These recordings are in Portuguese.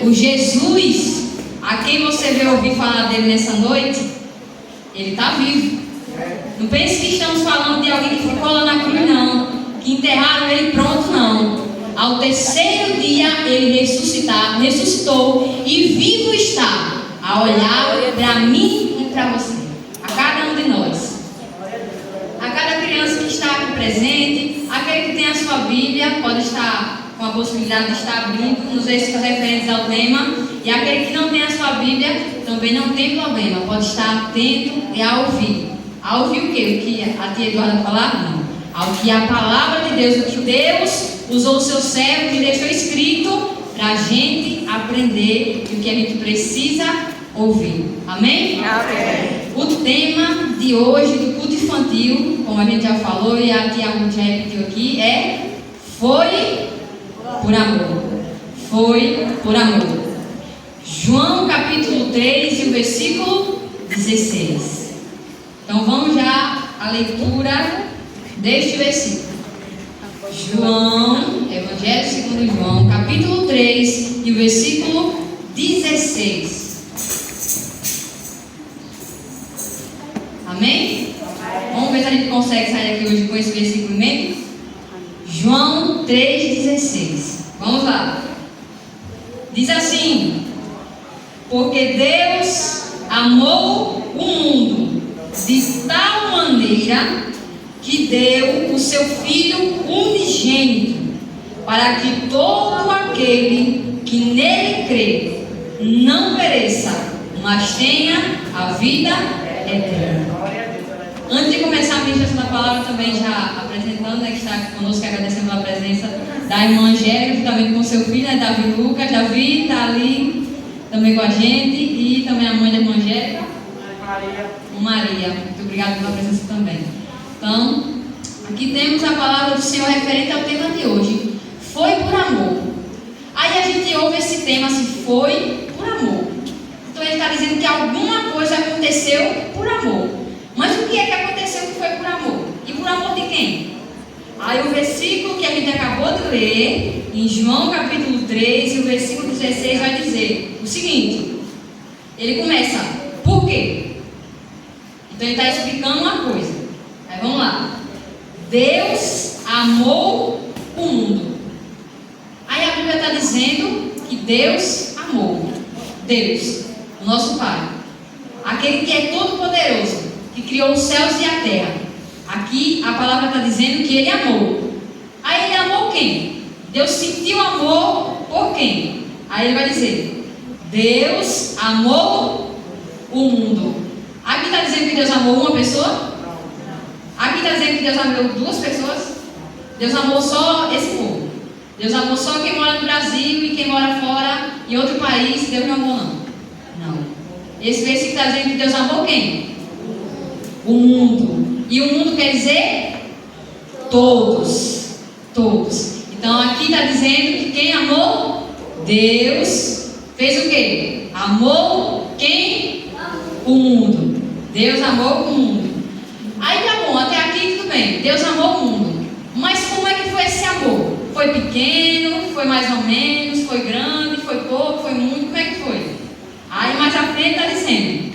O Jesus a quem você veio ouvir falar dele nessa noite, ele está vivo. Não pense que estamos falando de alguém que ficou lá na cruz, não, que enterraram ele pronto, não. Ao terceiro dia ele ressuscitou e vivo está a olhar para mim e para você, a cada um de nós, a cada criança que está aqui presente, aquele que tem a sua Bíblia pode estar com a possibilidade de estar abrindo nos textos referentes ao tema, e aquele que não tem a sua Bíblia também não tem problema, pode estar atento e a ouvir. A ouvir o quê? O que a tia Eduarda falar? Não. Ao que a palavra de Deus, o que Deus usou o seu servo e deixou escrito para a gente aprender o que a gente precisa ouvir. Amém? Amém. O tema de hoje do culto infantil, como a gente já falou e a tia Ruth já repetiu aqui, é Foi por amor. Foi por amor. João capítulo 3 e o versículo 16. Então vamos já à leitura deste versículo. João, Evangelho segundo João, capítulo 3 e o versículo 16. Amém? Vamos ver se a gente consegue sair aqui hoje com esse versículo em mente. João 3,16. Vamos lá. Diz assim: porque Deus amou o mundo de tal maneira que deu o seu Filho unigênito, para que todo aquele que nele crê não pereça, mas tenha a vida eterna. Antes de começar a ministração da palavra, também já apresentando, que está aqui conosco, agradecendo a presença da irmã Angélica, juntamente com seu filho, Davi Lucas. Davi está ali também com a gente, e também a mãe da irmã Angélica, Maria. Muito obrigada pela presença também. Então, aqui temos a palavra do Senhor referente ao tema de hoje. Foi por amor. Aí a gente ouve esse tema, se foi por amor. Então ele está dizendo que alguma coisa aconteceu por amor. Mas o que é que aconteceu que foi por amor? E por amor de quem? Aí o versículo que a gente acabou de ler, em João capítulo 3, e o versículo 16 vai dizer o seguinte. Ele começa, por quê? Então ele está explicando uma coisa. Aí vamos lá. Deus amou o mundo. Aí a Bíblia está dizendo que Deus amou. Deus, o nosso Pai, aquele que é todo poderoso, que criou os céus e a terra. Aqui a palavra está dizendo que ele amou. Aí ele amou quem? Deus sentiu amor por quem? Aí ele vai dizer: Deus amou o mundo. Aqui está dizendo que Deus amou uma pessoa? Aqui está dizendo que Deus amou duas pessoas? Deus amou só esse povo? Deus amou só quem mora no Brasil e quem mora fora em outro país? Deus não amou, não. Não. Esse versículo está dizendo que Deus amou quem? O mundo. E o mundo quer dizer todos. Todos. Então aqui está dizendo que quem amou? Deus fez o quê? Amou quem? O mundo. Deus amou o mundo. Aí tá bom, até aqui tudo bem. Deus amou o mundo. Mas como é que foi esse amor? Foi pequeno? Foi mais ou menos? Foi grande? Foi pouco? Foi muito? Como é que foi? Aí mais à frente está dizendo: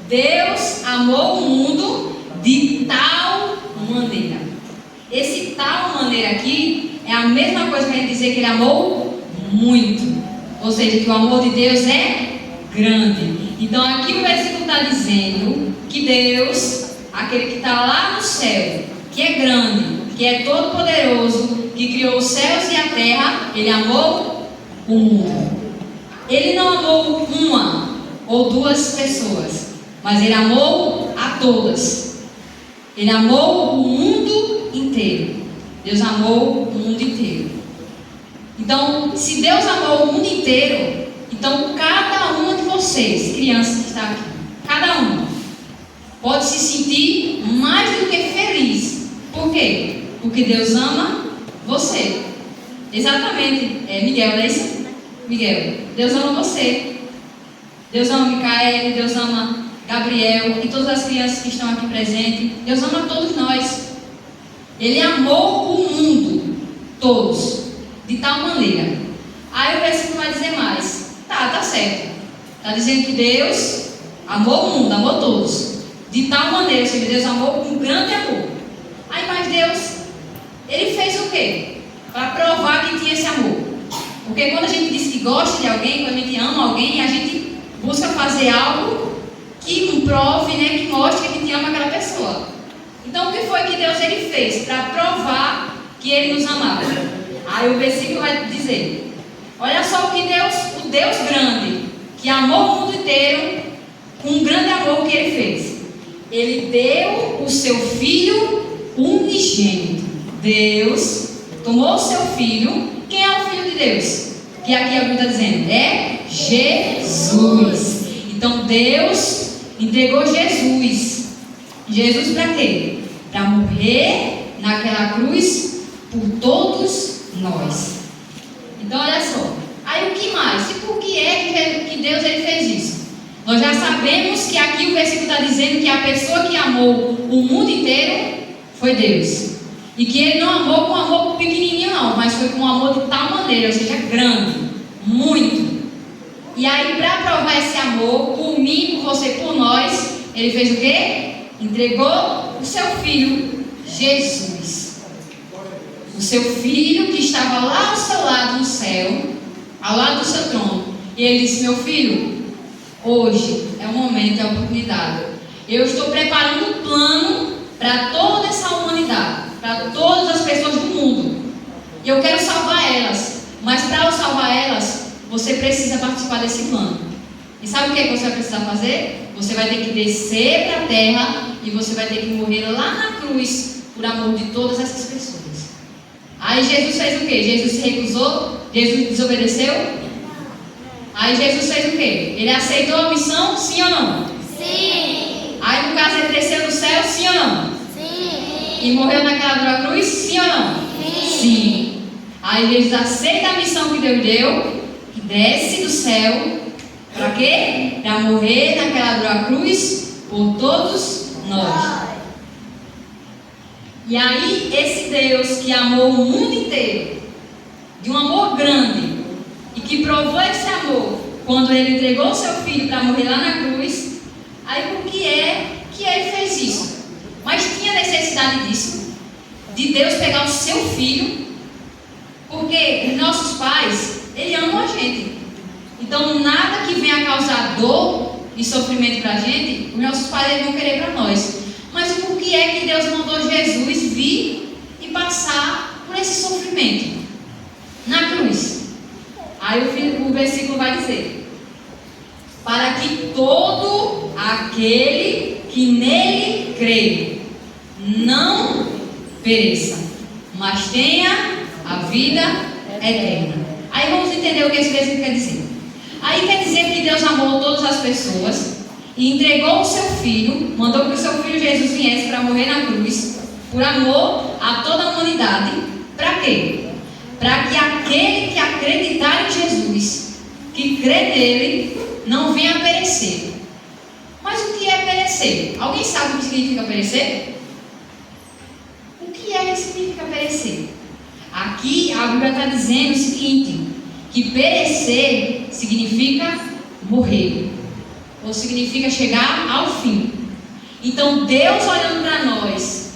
Deus amou o mundo de tal maneira. Esse tal maneira aqui é a mesma coisa que a gente dizer que ele amou muito. Ou seja, que o amor de Deus é grande. Então aqui o versículo está dizendo que Deus, aquele que está lá no céu, que é grande, que é todo poderoso, que criou os céus e a terra, ele amou o mundo. Ele não amou uma ou duas pessoas, mas ele amou a todas. Ele amou o mundo inteiro. Deus amou o mundo inteiro. Então, se Deus amou o mundo inteiro, então cada uma de vocês, crianças que está aqui, cada uma, pode se sentir mais do que feliz. Por quê? Porque Deus ama você. Exatamente. Miguel, não é isso? Miguel, Deus ama você. Deus ama Micaele, Deus ama Gabriel e todas as crianças que estão aqui presentes. Deus ama todos nós. Ele amou o mundo, todos, de tal maneira. Aí o versículo vai dizer mais. Tá certo. Está dizendo que Deus amou o mundo, amou todos. De tal maneira, ou seja, Deus amou com grande amor. Aí, mas Deus, Ele fez o quê? Para provar que tinha esse amor. Porque quando a gente diz que gosta de alguém, quando a gente ama alguém, a gente busca fazer algo que comprove, né, que mostre que a gente ama aquela pessoa. Então, o que foi que Deus ele fez? Para provar que Ele nos amava. Aí o versículo vai dizer, olha só o que o Deus grande, que amou o mundo inteiro, com um grande amor que Ele fez. Ele deu o seu Filho unigênito. Deus tomou o seu Filho. Quem é o Filho de Deus? Que aqui a Bíblia está dizendo, é Jesus. Então Deus entregou Jesus. Jesus para quê? Para morrer naquela cruz por todos nós. Então olha só. Aí o que mais? E por que é que Deus ele fez isso? Nós já sabemos que aqui o versículo está dizendo que a pessoa que amou o mundo inteiro foi Deus. E que Ele não amou com amor pequenininho não, mas foi com um amor de tal maneira, ou seja, grande, muito. E aí para provar esse amor, por mim, por você, por nós, Ele fez o quê? Entregou o seu Filho, Jesus. O seu Filho que estava lá ao seu lado no céu, ao lado do seu trono. E Ele disse, meu filho, hoje é o momento, é a oportunidade. Eu estou preparando um plano para toda essa humanidade, para todas as pessoas do mundo. E eu quero salvar elas. Mas para eu salvar elas, você precisa participar desse plano. E sabe o que você vai precisar fazer? Você vai ter que descer para a terra e você vai ter que morrer lá na cruz por amor de todas essas pessoas. Aí Jesus fez o quê? Jesus se recusou? Jesus desobedeceu? Aí Jesus fez o quê? Ele aceitou a missão, sim ou não? Sim. Aí no caso ele desceu do céu, sim ou não? Sim. E morreu naquela dura cruz, sim ou não? Sim. Sim. Aí Jesus aceita a missão que Deus deu, que desce do céu, para quê? Para morrer naquela dura cruz por todos nós. E aí esse Deus que amou o mundo inteiro, de um amor grande, e que provou esse amor quando Ele entregou o seu Filho para morrer lá na cruz, aí por que é que Ele fez isso? Mas tinha necessidade disso? De Deus pegar o seu Filho? Porque os nossos pais, Eles amam a gente. Então nada que venha causar dor e sofrimento para a gente, os nossos pais eles vão querer para nós. Mas por que é que Deus mandou Jesus vir e passar por esse sofrimento? Na cruz. Aí o versículo vai dizer, para que todo aquele que nele crê não pereça, mas tenha a vida eterna. Aí vamos entender o que esse versículo quer dizer. Aí quer dizer que Deus amou todas as pessoas e entregou o seu Filho, mandou que o seu Filho Jesus viesse para morrer na cruz, por amor a toda a humanidade. Para quê? Para que aquele que acreditar em Jesus, que crê nele, não venha a perecer. Mas o que é perecer? Alguém sabe o que significa perecer? O que é que significa perecer? Aqui a Bíblia está dizendo o seguinte, que perecer significa morrer, ou significa chegar ao fim. Então Deus olhando para nós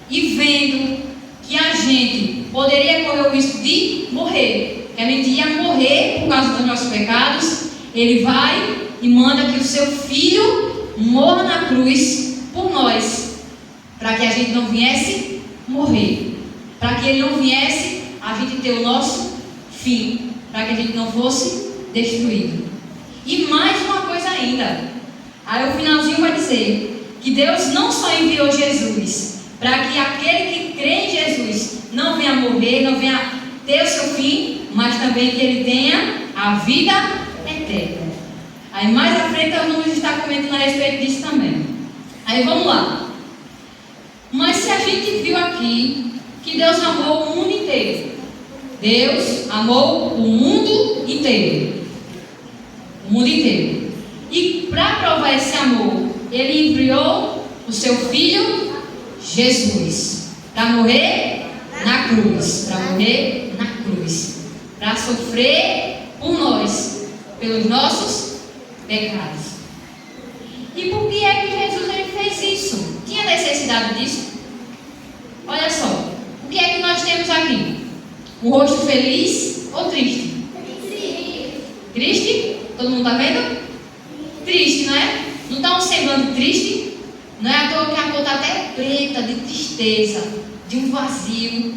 e vendo que a gente poderia correr o risco de morrer, que a gente ia morrer por causa dos nossos pecados, Ele vai e manda que o seu Filho morra na cruz por nós, para que a gente não viesse morrer, para que Ele não viesse a gente ter o nosso fim, para que a gente não fosse destruído. E mais uma coisa ainda, aí o finalzinho vai dizer que Deus não só enviou Jesus para que aquele que crê em Jesus não venha morrer, não venha ter o seu fim, mas também que ele tenha a vida eterna. Aí mais à frente nós vamos estar comentando a respeito disso também. Aí vamos lá. Mas se a gente viu aqui que Deus amou o mundo inteiro. Deus amou o mundo inteiro. O mundo inteiro. E para provar esse amor, Ele enviou o seu Filho Jesus para morrer na cruz. Para morrer na cruz. Para sofrer por nós, pelos nossos pecados. E por que é que Jesus ele fez isso? Tinha necessidade disso? Olha só, o que é que nós temos aqui? Um rosto feliz ou triste? Triste? Todo mundo está vendo? Triste, não é? Não está um semblante triste? Não é à toa que a cor está até preta, de tristeza, de um vazio.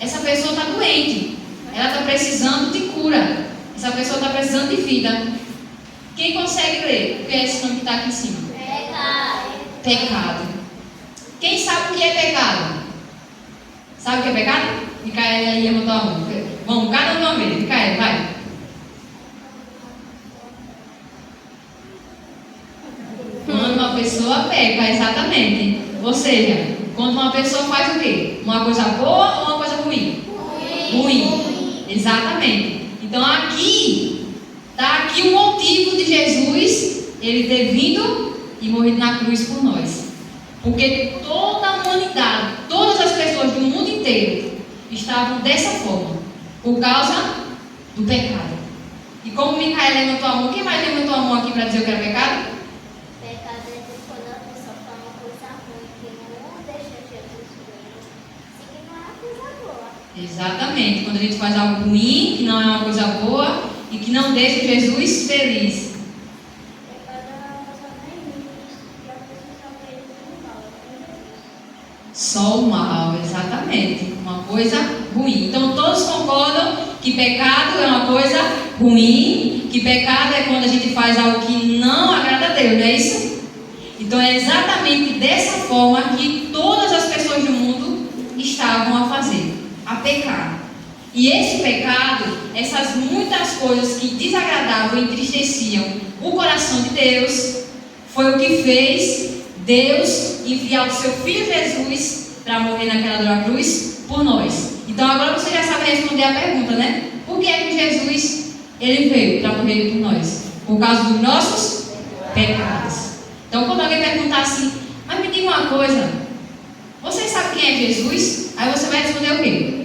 Essa pessoa está doente. Ela está precisando de cura. Essa pessoa está precisando de vida. Quem consegue ler? O que é esse nome que está aqui em cima? Pecado. Pecado. Quem sabe o que é pecado? Sabe o que é pecado? Micaela aí levantou a mão. Vamos, cada um de uma vez. Micaela, vai. Quando uma pessoa peca, exatamente. Ou seja, quando uma pessoa faz o quê? Uma coisa boa ou uma coisa ruim? Ruim. Exatamente. Então aqui, está aqui o motivo de Jesus, ele ter vindo e morrido na cruz por nós. Porque toda a humanidade, todas as pessoas do mundo inteiro estavam dessa forma, por causa do pecado. E como Micaela levantou a mão, quem mais levantou a mão aqui para dizer o que era pecado? Pecado é quando a pessoa faz uma coisa ruim que não deixa Jesus ver. Sim, não é uma coisa boa. Exatamente, quando a gente faz algo ruim, que não é uma coisa boa e que não deixa Jesus feliz. Pecado é uma coisa ruim e a pessoa só vê ele como mal. Só o mal, exatamente. Uma coisa ruim. Então todos concordam que pecado é uma coisa ruim, que pecado é quando a gente faz algo que não agrada a Deus, não é isso? Então é exatamente dessa forma que todas as pessoas do mundo estavam a fazer, a pecar. E esse pecado, essas muitas coisas que desagradavam e entristeciam o coração de Deus, foi o que fez Deus enviar o seu Filho Jesus para morrer naquela dura cruz por nós. Então agora você já sabe responder a pergunta, né? Por que é que Jesus ele veio para morrer por nós? Por causa dos nossos pecados. Então quando alguém perguntar assim, mas me diga uma coisa, você sabe quem é Jesus? Aí você vai responder o quê?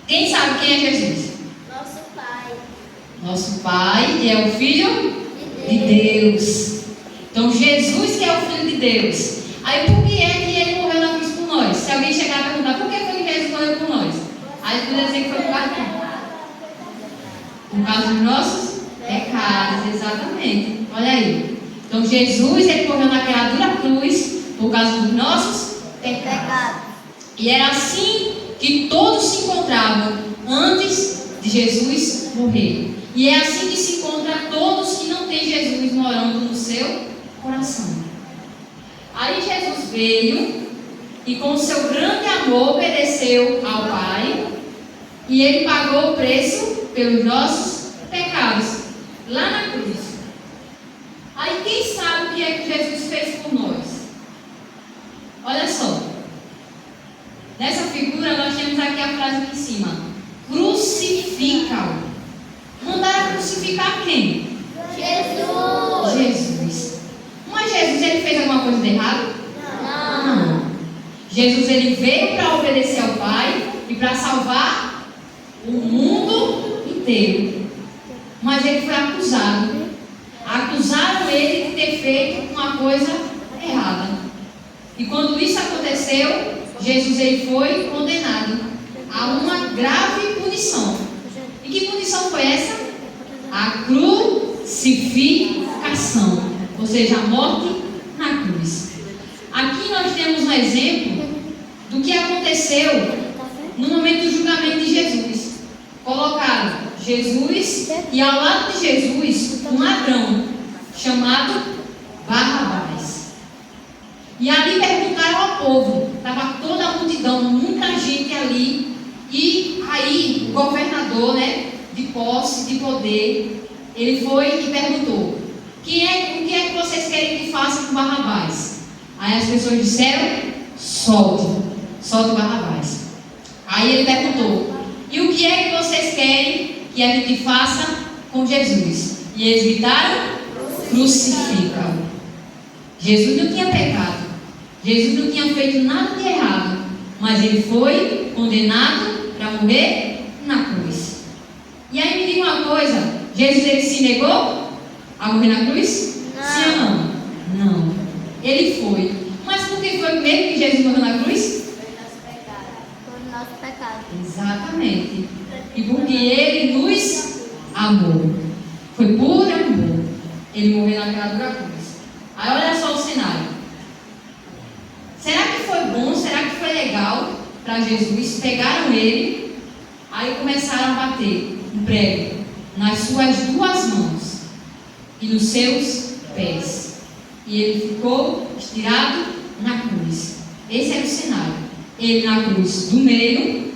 Quem sabe quem é Jesus? Nosso Pai. Nosso Pai, que é o Filho de Deus. Então Jesus que é o Filho de Deus. Aí por que é que ele morreu na cruz por nós? Se alguém chegar a perguntar por que foi que Jesus morreu por nós, aí podia dizer que foi por causa de quê? Por causa dos nossos pecados, exatamente. Olha aí. Então Jesus ele morreu naquela dura cruz por causa dos nossos pecados. E era assim que todos se encontravam antes de Jesus morrer. E é assim que se encontra todos que não têm Jesus morando no seu coração. Aí Jesus veio e com o seu grande amor obedeceu ao Pai e ele pagou o preço pelos nossos pecados lá na cruz. Aí quem sabe o que é que Jesus fez por nós? Olha só. Nessa figura nós temos aqui a frase aqui em cima. Crucifica-o. Mandaram crucificar quem? Jesus. Mas Jesus ele fez alguma coisa de errado? Não. Jesus ele veio para obedecer ao Pai e para salvar o mundo inteiro. Mas ele foi acusado. Acusaram ele de ter feito uma coisa errada. E quando isso aconteceu, Jesus ele foi condenado a uma grave punição. E que punição foi essa? A crucificação, ou seja, a morte na cruz. Aqui nós temos um exemplo do que aconteceu no momento do julgamento de Jesus. Colocaram Jesus e ao lado de Jesus um ladrão chamado Barrabás. E ali perguntaram ao povo, estava toda a multidão, muita muita gente ali. E aí, o governador, né, de posse, de poder, ele foi e perguntou: o que é que vocês querem que faça com Barrabás? Aí as pessoas disseram: solte Barrabás. Aí ele perguntou: e o que é que vocês querem que a gente faça com Jesus? E eles gritaram: crucifica. Jesus não tinha pecado, Jesus não tinha feito nada de errado, mas ele foi condenado para morrer na cruz. E aí me diga uma coisa: Jesus ele se negou a morrer na cruz? Não. Sim ou não? Não. Ele foi. Mas por que foi mesmo que Jesus morreu na cruz? Foi o nosso pecado. Exatamente. E porque ele nos amou. Foi por amor. Ele morreu naquela dura cruz. Aí olha só o cenário. Será que foi bom? Será que foi legal para Jesus? Pegaram ele, aí começaram a bater um prego nas suas duas mãos e nos seus pés. E ele ficou estirado na cruz. Esse era o cenário. Ele na cruz do meio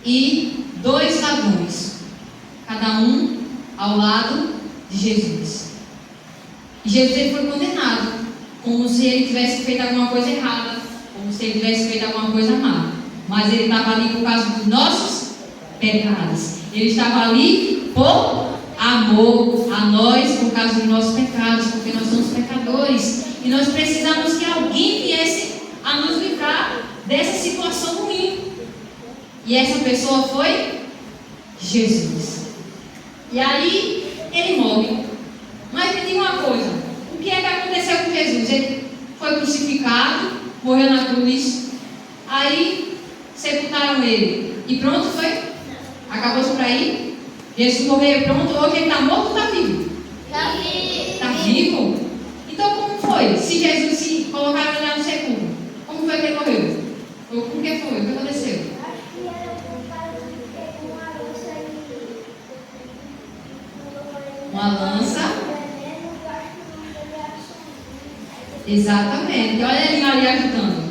e dois ladrões, cada um ao lado de Jesus. E Jesus ele foi condenado, como se ele tivesse feito alguma coisa errada, como se ele tivesse feito alguma coisa má. Mas ele estava ali por causa dos nossos pecados. Ele estava ali por amor a nós, por causa dos nossos pecados, porque nós somos pecadores. E nós precisamos que alguém viesse a nos livrar dessa situação ruim. E essa pessoa foi Jesus. E aí ele morre. Mas me diga uma coisa: o que é que aconteceu com Jesus? Ele foi crucificado, morreu na cruz, aí sepultaram ele e pronto, foi? Acabou-se por aí? Jesus morreu, pronto. Hoje ele está morto ou está vivo? Está vivo. Está vivo? Então como foi? Se Jesus se colocaram ele lá no sepulcro, como foi que ele morreu? Ou por que foi? O que aconteceu? Acho que era um cara que pegou uma lança e Uma lança. Exatamente. Olha ali Maria ajudando.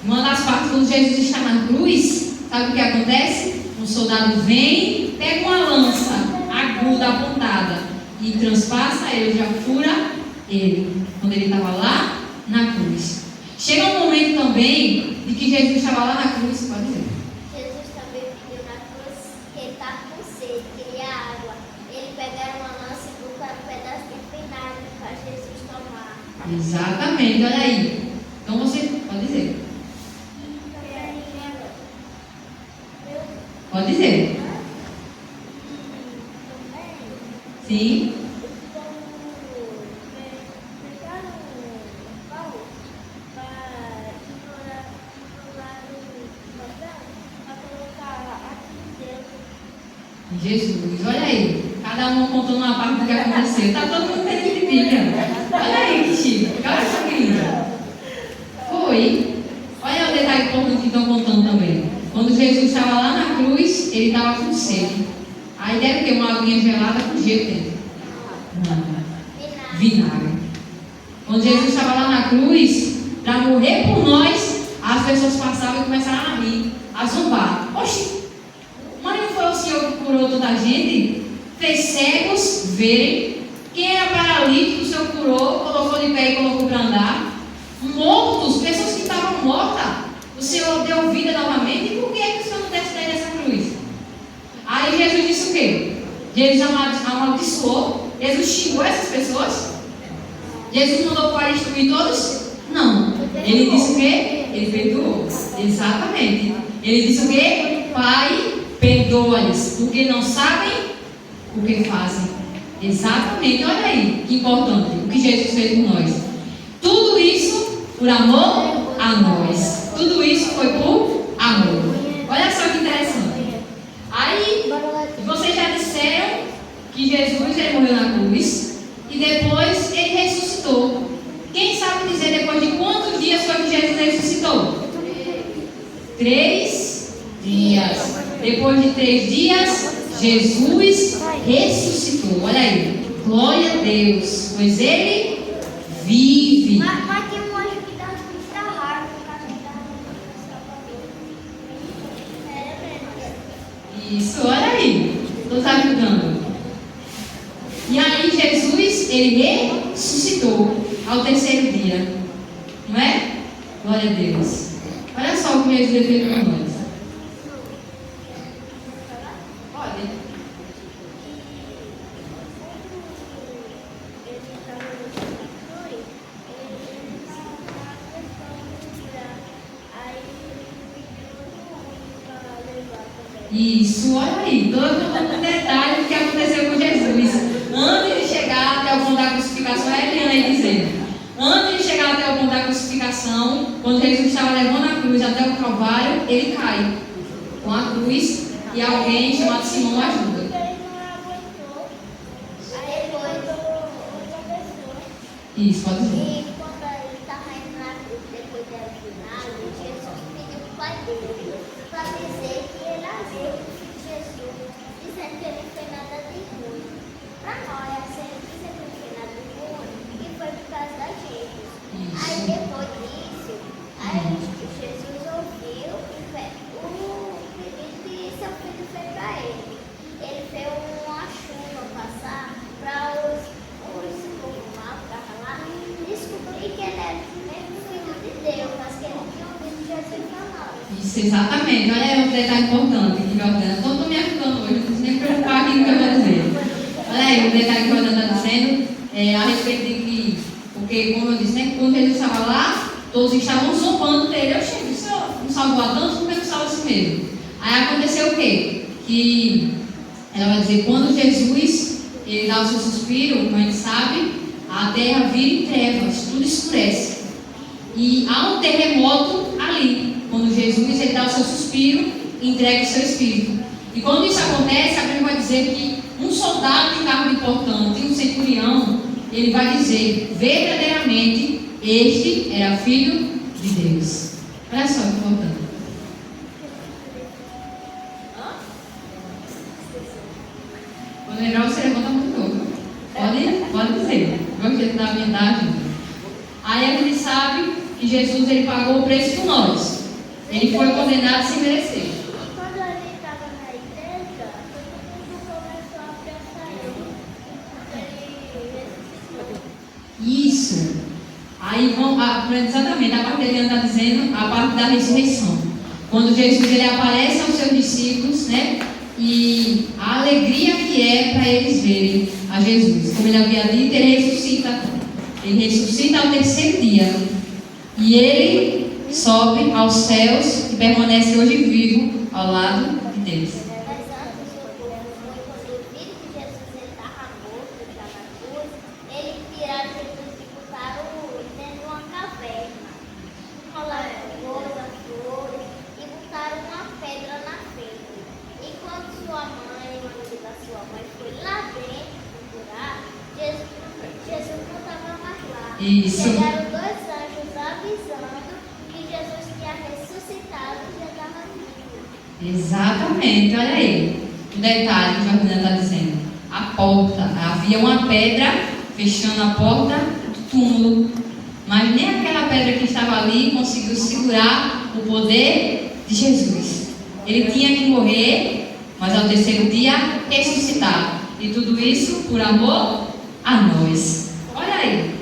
Uma das partes, quando Jesus está na cruz, sabe o que acontece? Um soldado vem, pega uma lança aguda, apontada, e transpassa ele, já fura ele, quando ele estava lá na cruz. Chega um momento também de que Jesus estava lá na cruz, pode dizer. Jesus também pediu na cruz que ele estava com sede, queria água. Ele pegaram uma lança e colocaram um pedaço de vinagre para Jesus tomar. Exatamente, olha aí. Então você pode dizer. Pode dizer. Sim. Jesus, olha aí. Cada um contando uma parte do que aconteceu. Está todo mundo dentro de Bíblia. Olha aí, que chique. Olha só que lindo. Foi. Olha o detalhe importante que estão contando também. Quando Jesus estava lá na cruz, ele estava com sede. Aí deve ter uma aguinha gelada com gelo dentro. Não. Vinagre. Quando Jesus estava lá na cruz, para morrer por nós, as pessoas passavam e começaram a rir, a zombar. Oxi, mas não foi o Senhor que curou toda a gente? Fez cegos verem. Quem era paralítico, o Senhor curou, colocou de pé e colocou para andar. Mortos, pessoas que estavam mortas, o Senhor deu vida novamente. E por que o Senhor não desce daí dessa cruz? Aí Jesus disse o quê? Jesus amaldiçoou. Jesus xingou essas pessoas? Jesus mandou para destruir todos? Não. Ele disse o quê? Ele perdoou. Exatamente. Ele disse o quê? Pai, perdoa-lhes, porque não sabem o que fazem. Exatamente. Olha aí que importante o que Jesus fez por nós. Tudo isso por amor a nós. Tudo isso foi por amor. Olha só que interessante. Aí, vocês já disseram que Jesus ele morreu na cruz e depois ele ressuscitou. Quem sabe dizer depois de quantos dias foi que Jesus ressuscitou? 3 dias. Depois de 3 dias, Jesus ressuscitou. Olha aí. Glória a Deus. Pois ele vive. Mas tem um anjo que dá muita raiva por causa da Isso, olha aí. Estou ajudando. E aí Jesus, ele ressuscitou ao terceiro dia. Não é? Glória a Deus. Olha só o que Jesus fez por nós. Pode. Isso, olha aí, todo detalhe do que aconteceu com Jesus. Antes de chegar até o ponto da crucificação, é a Eliana aí dizendo. Antes de chegar até o ponto da crucificação, quando Jesus estava levando a cruz até o Calvário, ele cai com a cruz e alguém chamado Simão ajuda. Isso, pode dizer. E quando ele estava indo na cruz, depois da final, Jesus pediu para o pai dele para dizer que ele havia o filho de Jesus, dizendo que ele não fez nada de ruim. Para nós, ele disse que ele não fez nada de ruim e foi por causa da gente. Aí depois disso, Jesus ouviu o pedido que seu filho fez para ele. Ele fez uma chuva passar para os descobri que ele era mesmo filho de Deus, mas que ele tinha ouvido Jesus falar. Isso, exatamente. Olha aí um detalhe importante que Jordana. Estou me ajudando hoje, não preciso nem preocupar aqui no que eu vou dizer. Olha aí o detalhe que Jordana está dizendo a respeito de que, porque, como eu disse, né, quando Jesus estava lá, todos estavam zombando dele. Eu chego, o Senhor não salvou a tantos, por que não salva a si mesmo? Aí aconteceu o quê? Que ela vai dizer, quando Jesus ele dá o seu suspiro, como a gente sabe, a terra vira em trevas, tudo escurece. E há um terremoto ali, quando Jesus ele dá o seu suspiro e entrega o seu espírito. E quando isso acontece, a Bíblia vai dizer que um soldado de cargo importante, um centurião, ele vai dizer, verdadeiramente, este era filho de Deus. Olha só que importante. Quando lembrar, você levanta muito novo. Pode dizer. Vamos tentar a verdade. Aí a gente sabe que Jesus ele pagou o preço por nós. Ele foi condenado sem merecer. Quando ele estava na igreja, todo mundo começou a pensar ele. Isso. Aí vão, exatamente, a parte dele está dizendo a parte da ressurreição. Quando Jesus ele aparece aos seus discípulos, né? E a alegria que é para eles verem a Jesus. Como ele havia dito, ele ressuscita. Ele ressuscita ao terceiro dia. E ele sobe aos céus e permanece hoje vivo ao lado de Deus. Mas antes o povo foi quando viram que Jesus estava morto, já na cruz, eles tiraram Jesus e botaram dentro de uma caverna. Colaram flores e botaram uma pedra na frente. E quando sua mãe, o amigo da sua mãe, foi lá dentro procurar, Jesus não estava mais lá. Isso. Chegaram dois anjos avisando que Jesus tinha ressuscitado e já estava vivo. Exatamente, olha aí o detalhe que a Jordana está dizendo. A porta, havia uma pedra fechando a porta do túmulo, mas nem aquela pedra que estava ali conseguiu segurar o poder de Jesus. Ele tinha que morrer, mas ao terceiro dia ressuscitar. E tudo isso por amor a nós. Olha aí.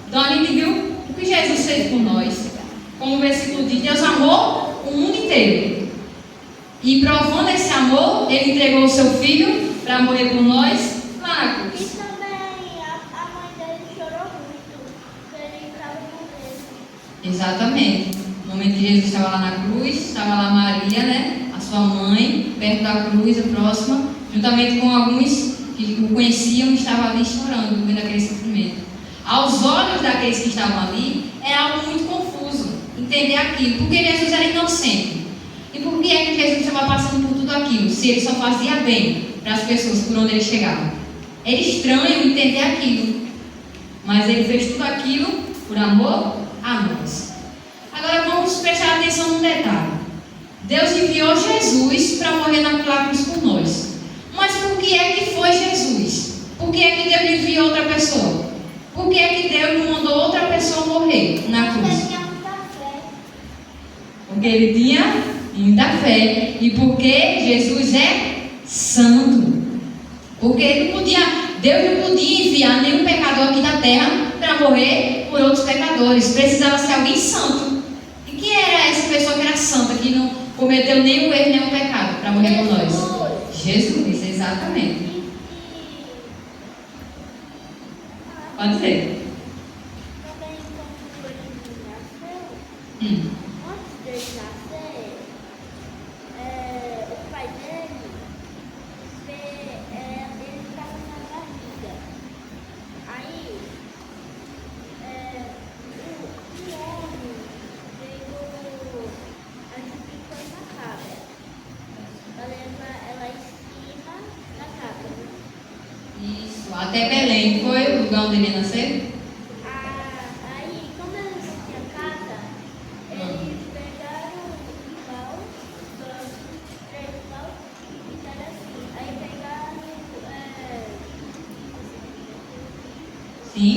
Então a gente viu o que Jesus fez por nós. Como o versículo diz, Deus amou o mundo inteiro. E provando esse amor, ele entregou o seu filho para morrer por nós lá na E cruz. também a mãe dele chorou muito, porque ele estava morrendo. Exatamente. No momento que Jesus estava lá na cruz, estava lá Maria, né? A sua mãe, perto da cruz, a próxima, juntamente com alguns que o conheciam, estavam ali chorando, vendo aquele sofrimento. Aos olhos daqueles que estavam ali, é algo muito confuso entender aquilo, porque Jesus era inocente. E por que é que Jesus estava passando por tudo aquilo, se ele só fazia bem para as pessoas por onde ele chegava? Era estranho entender aquilo, mas ele fez tudo aquilo por amor a nós. Agora vamos prestar atenção num detalhe. Deus enviou Jesus para morrer naquela cruz por nós. Mas por que é que foi Jesus? Por que é que Deus enviou outra pessoa? Por que é que Deus não mandou outra pessoa morrer na cruz? Ele tinha muita fé. Porque ele tinha muita fé. E porque Jesus é santo. Porque Deus não podia enviar nenhum pecador aqui da terra para morrer por outros pecadores. Precisava ser alguém santo. E quem era essa pessoa que era santa, que não cometeu nenhum erro, nenhum pecado para morrer por nós? Jesus, exatamente. Pode ser. Também quando ele nasceu, Hum. antes dele nascer, o pai dele, ele estava na barriga. Aí, o homem veio, a gente foi na cabra, para levar ela em cima da cabra. Isso, até Belém. Foi o lugar onde ele nasceu? Aí, como eles não tinham casa, eles pegaram um pau, 3 paus, e ficaram assim. Aí pegaram Sim.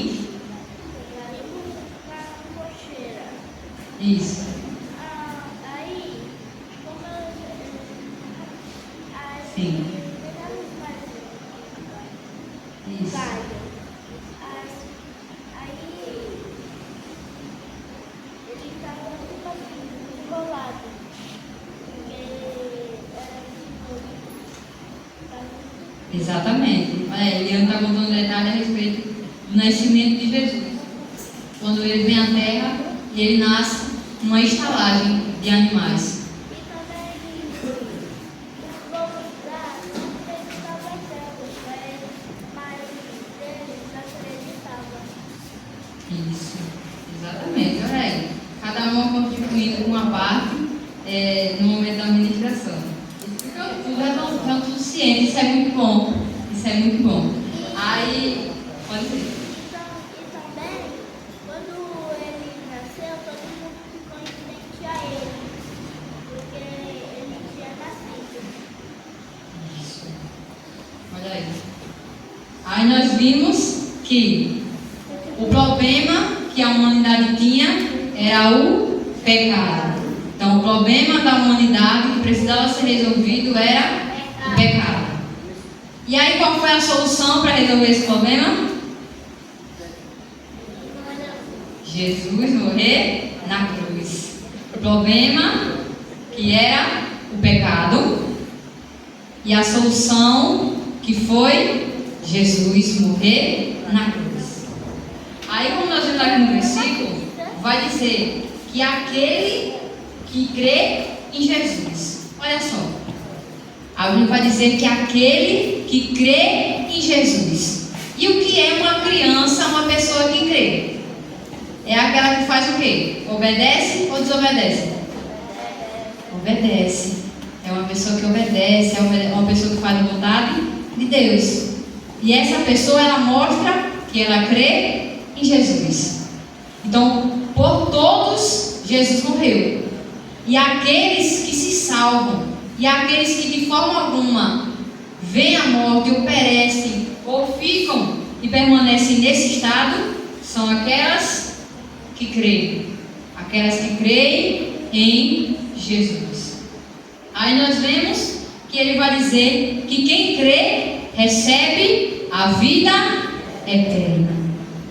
uma cocheira. Isso. Aí, como Sim. pegaram os pais Isso. Aí ele estava tipo assim, enrolado. Porque era Exatamente. Olha, Eliane está contando um detalhe a respeito do nascimento de Jesus. Quando ele vem à Terra e ele nasce numa estalagem de animais. E também os povos lá não acreditavam em Deus, mas eles acreditavam. Isso. Exatamente. Olha aí. Cada uma contribuindo com uma parte no momento da administração. Tudo é tudo ciente. Isso é muito bom. Isso é muito bom. Aí, pode ser. E também, quando ele nasceu, todo mundo ficou em frente a ele, porque ele tinha nascido. Isso. Olha aí. Aí nós vimos que o problema que a humanidade tinha era o pecado. Então, o problema da humanidade que precisava ser resolvido era o pecado. E aí, qual foi a solução para resolver esse problema? Jesus morrer na cruz. O problema que era o pecado e a solução que foi Jesus morrer na cruz. Aí, como nós vemos aqui no versículo, vai dizer que aquele que crê em Jesus. Olha só. A Bíblia vai dizer que aquele que crê em Jesus. E o que é uma criança, uma pessoa que crê? É aquela que faz o quê? Obedece ou desobedece? Obedece. É uma pessoa que obedece, é uma pessoa que faz a vontade de Deus. E essa pessoa, ela mostra que ela crê em Jesus. Então, por todos, Jesus morreu. E aqueles que se salvam, e aqueles que de forma alguma veem a morte ou perecem, ou ficam e permanecem nesse estado, são aquelas que creem. Aquelas que creem em Jesus. Aí nós vemos que ele vai dizer que quem crê recebe a vida eterna.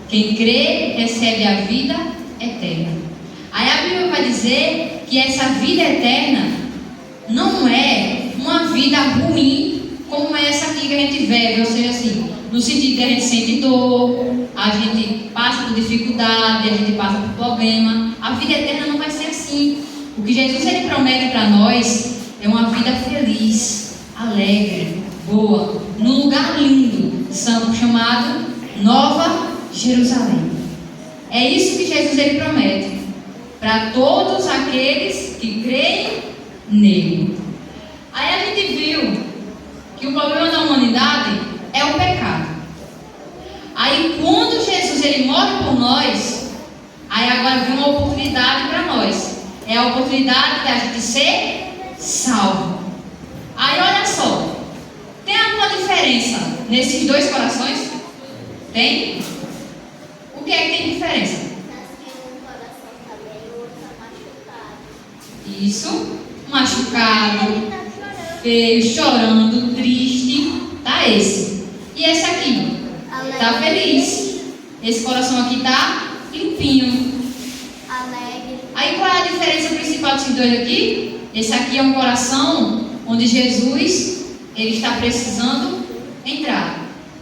Quem crê recebe a vida eterna. Aí a Bíblia vai dizer que essa vida eterna não é uma vida ruim como essa aqui que a gente vive, ou seja assim, no sentido que a gente sente dor, a gente passa por dificuldade, a gente passa por problema. A vida eterna não vai ser assim. O que Jesus ele promete para nós é uma vida feliz, alegre, boa, num lugar lindo, chamado Nova Jerusalém. É isso que Jesus ele promete para todos aqueles que creem nele. Aí a gente viu que o problema da humanidade é o pecado. Aí quando Jesus ele morre por nós, aí agora vem uma oportunidade para nós. É a oportunidade de a gente ser salvo. Aí olha só, tem alguma diferença nesses dois corações? Tem? O que é que tem diferença? Nasceu um coração também, o outro machucado. Isso. machucado, feio, chorando, triste. Tá esse. E esse aqui? Tá feliz. Esse coração aqui tá limpinho. Alegre. Aí qual é a diferença principal desses dois aqui? Esse aqui é um coração onde Jesus ele está precisando entrar.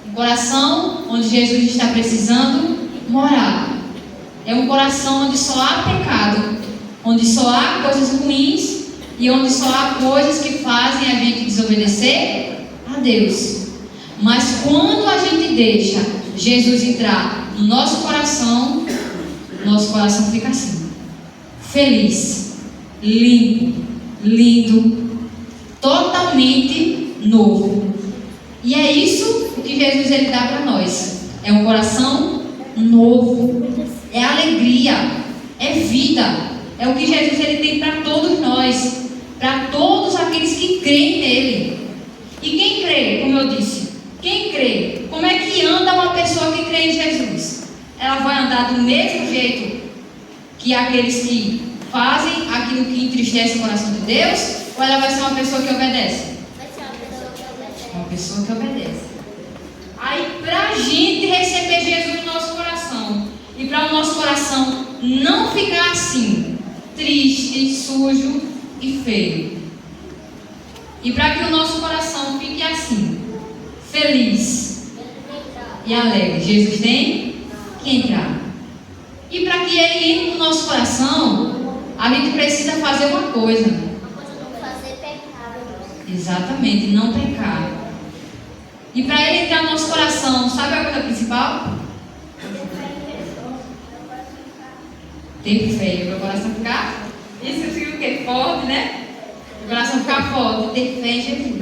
Um coração onde Jesus está precisando morar. É um coração onde só há pecado, onde só há coisas ruins e onde só há coisas que fazem a gente desobedecer a Deus. Mas quando a gente deixa Jesus entrar no nosso coração fica assim, feliz, limpo, lindo, totalmente novo. E é isso que Jesus ele dá para nós. É um coração novo, é alegria, é vida. É o que Jesus ele tem para todos nós, para todos aqueles que creem nele. E quem crê, como eu disse, quem crê, como é que anda uma pessoa que crê em Jesus? Ela vai andar do mesmo jeito que aqueles que fazem aquilo que entristece o coração de Deus, ou ela vai ser uma pessoa que obedece? Vai ser uma pessoa que obedece. Uma pessoa que obedece. Aí, para a gente receber Jesus no nosso coração, e para o nosso coração não ficar assim, triste, sujo e feio, e para que o nosso coração fique assim, feliz e alegre, Jesus tem que entrar. E para que ele entre no nosso coração, a gente precisa fazer uma coisa. Não fazer pecado. Exatamente, não pecar. E para ele entrar no nosso coração, sabe a coisa principal? Ter fé, para o coração ficar. Isso significa o quê? Forte, né? O coração ficar forte, ter fé em Jesus.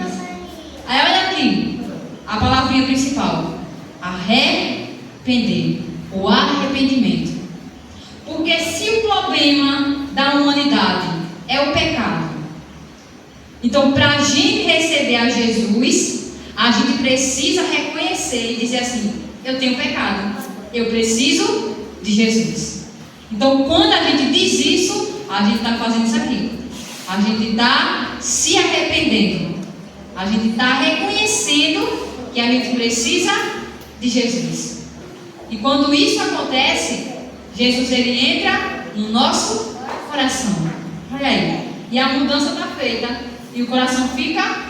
Aí olha aqui, a palavrinha principal: arrepender, o arrependimento. Porque se o problema da humanidade é o pecado, então para a gente receber a Jesus, a gente precisa reconhecer e dizer assim: eu tenho pecado, eu preciso de Jesus. Então quando a gente diz isso, a gente está fazendo isso aqui. A gente está se arrependendo. A gente está reconhecendo que a gente precisa de Jesus. E quando isso acontece, Jesus ele entra no nosso coração. Olha aí. E a mudança está feita. E o coração fica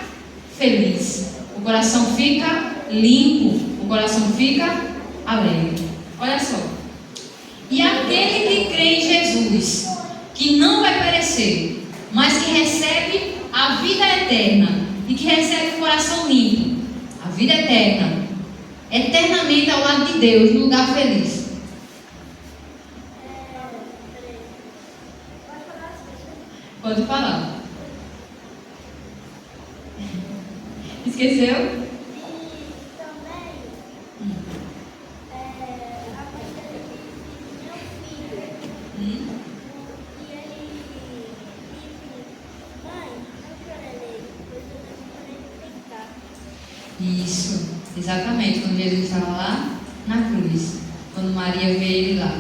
feliz. O coração fica limpo. O coração fica alegre. Olha só. E aquele que crê em Jesus, que não vai perecer, mas que recebe a vida eterna e que recebe o coração limpo, a vida eterna, eternamente ao lado de Deus, no lugar feliz. Pode falar. Esqueceu? Isso, exatamente, quando Jesus estava lá na cruz, quando Maria veio ele lá,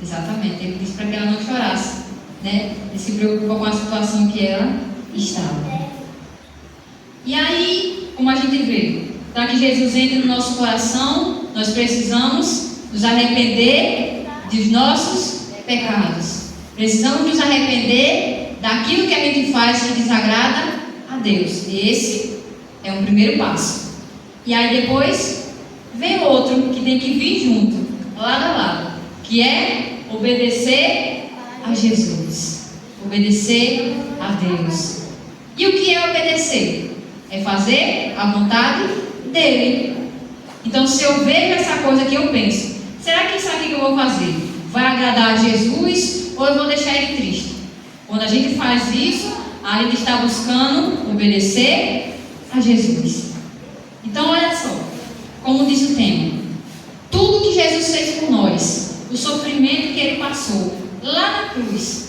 exatamente, ele disse para que ela não chorasse, né? Ele se preocupou com a situação que ela estava. E aí, como a gente vê, para que Jesus entre no nosso coração, nós precisamos nos arrepender dos nossos pecados. Precisamos nos arrepender daquilo que a gente faz que desagrada a Deus. E esse é um primeiro passo. E aí depois vem outro que tem que vir junto, lado a lado, que é obedecer a Jesus, obedecer a Deus. E o que é obedecer? É fazer a vontade dele. Então, se eu vejo essa coisa que eu penso, será que isso aqui que eu vou fazer vai agradar a Jesus ou eu vou deixar ele triste? Quando a gente faz isso, a gente está buscando obedecer a Jesus. Então olha só, como diz o tema, tudo que Jesus fez por nós, o sofrimento que ele passou lá na cruz,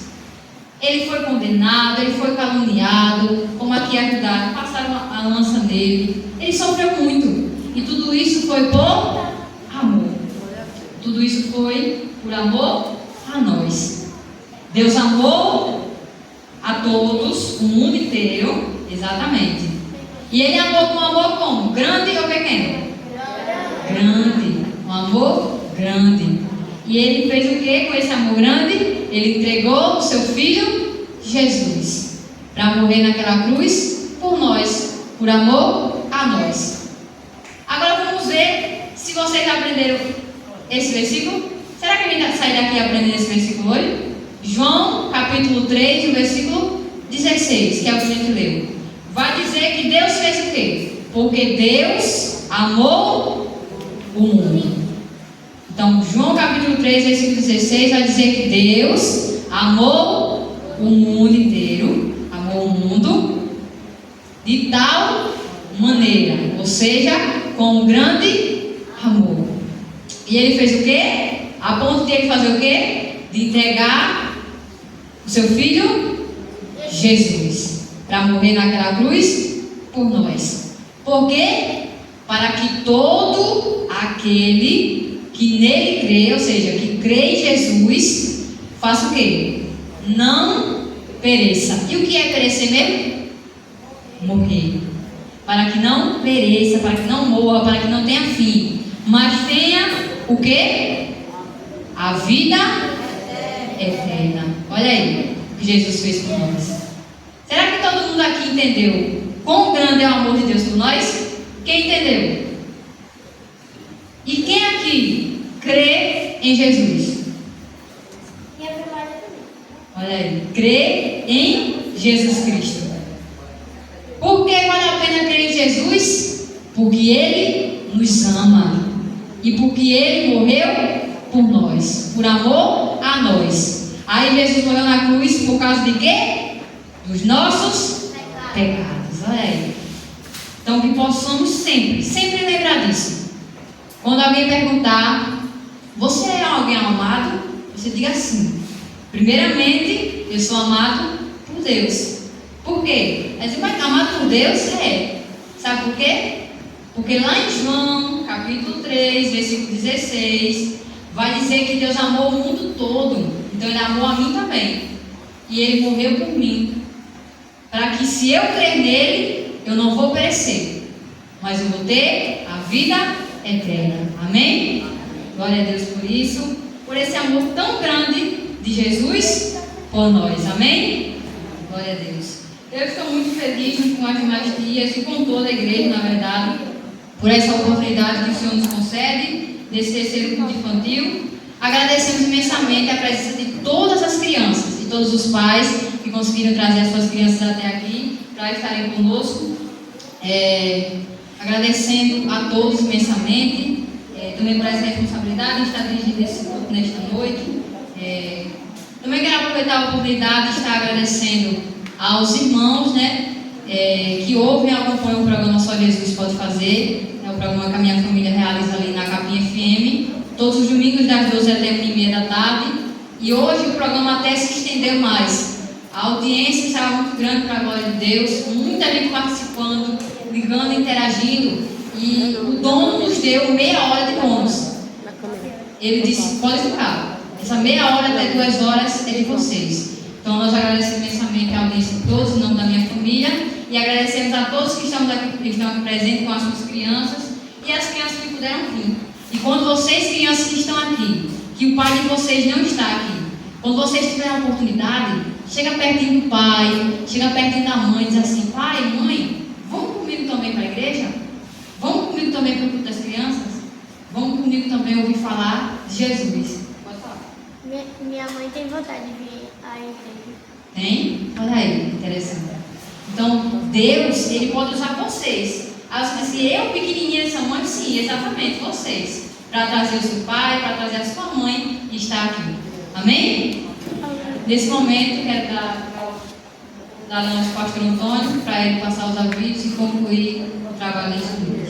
ele foi condenado, ele foi caluniado, como aqui ajudaram, passaram a lança nele, ele sofreu muito, e tudo isso foi por amor, tudo isso foi por amor a nós. Deus amou a a todos, o mundo inteiro, exatamente. E ele amou com amor como? Grande ou pequeno? Grande. Um amor grande. E ele fez o que com esse amor grande? Ele entregou o seu filho Jesus para morrer naquela cruz por nós, por amor a nós. Agora vamos ver se vocês aprenderam esse versículo. Será que a gente vai sair daqui aprendendo esse versículo hoje? João capítulo 3, o versículo 16, que é o que a gente leu. Vai dizer que Deus fez o quê? Porque Deus amou o mundo. Então, João capítulo 3, versículo 16 vai dizer que Deus amou o mundo inteiro, amou o mundo de tal maneira, ou seja, com um grande amor. E ele fez o quê? A ponto de ele fazer o quê? De entregar o seu filho Jesus para morrer naquela cruz por nós. Por quê? Para que todo aquele que nele crê, ou seja, que crê em Jesus, faça o quê? Não pereça. E o que é perecer mesmo? Morrer. Para que não pereça, para que não morra, para que não tenha fim, mas tenha o quê? A vida eterna. Olha aí o que Jesus fez por nós. Será que todo mundo aqui entendeu quão grande é o amor de Deus por nós? Quem entendeu? E quem aqui crê em Jesus? Olha aí, crê em Jesus Cristo. Por que vale a pena crer em Jesus? Porque Ele nos ama. E porque Ele morreu por nós, por amor a nós. Aí Jesus morreu na cruz por causa de quê? Dos nossos pecados. Olha aí. Então que possamos sempre lembrar disso. Quando alguém perguntar, você é alguém amado? Você diga assim. Primeiramente, eu sou amado por Deus. Por quê? Mas amado por Deus é. Sabe por quê? Porque lá em João, capítulo 3, versículo 16, vai dizer que Deus amou o mundo todo. Então Ele amou a mim também. E Ele morreu por mim. Para que se eu crer nele, eu não vou perecer, mas eu vou ter a vida eterna. Amém? Glória a Deus por isso. Por esse amor tão grande de Jesus por nós. Amém? Glória a Deus. Eu estou muito feliz com as demais dias e com toda a igreja, na verdade, por essa oportunidade que o Senhor nos concede, desse terceiro culto infantil. Agradecemos imensamente a presença de todas as crianças e todos os pais que conseguiram trazer as suas crianças até aqui para estarem conosco. Agradecendo a todos imensamente, também por essa responsabilidade de estar dirigindo esse culto nesta noite. Também quero aproveitar a oportunidade de estar agradecendo aos irmãos, que ouvem e acompanham o programa Só Jesus Pode Fazer, o programa que a minha família realiza ali na Capinha FM, todos os domingos das 12 até 1h30 da tarde. E hoje o programa até se estendeu mais. A audiência estava muito grande para a glória de Deus, muita gente participando, ligando, interagindo. E o dono nos deu meia hora de bônus. Ele disse, pode ficar, essa meia hora até 2 horas é de vocês. Então nós agradecemos imensamente a audiência de todos, em nome da minha família, e agradecemos a todos que estão aqui presentes com as suas crianças e as crianças que puderam vir. E quando vocês, crianças que estão aqui, que o pai de vocês não está aqui, quando vocês tiverem a oportunidade, chega pertinho do pai, chega pertinho da mãe, diz assim, pai, mãe, vamos comigo também para a igreja? Vamos comigo também para o culto das crianças? Vamos comigo também ouvir falar de Jesus? Pode falar. Minha mãe tem vontade de vir à igreja. Tem? Olha aí, interessante. Então, Deus, Ele pode usar vocês. Aí você diz assim, eu pequenininha dessa mãe? Sim, exatamente, vocês. Para trazer o seu pai, para trazer a sua mãe e estar aqui. Amém? Nesse momento, quero dar ao nosso pastor Antônio, para ele passar os avisos e concluir o trabalho desse dia.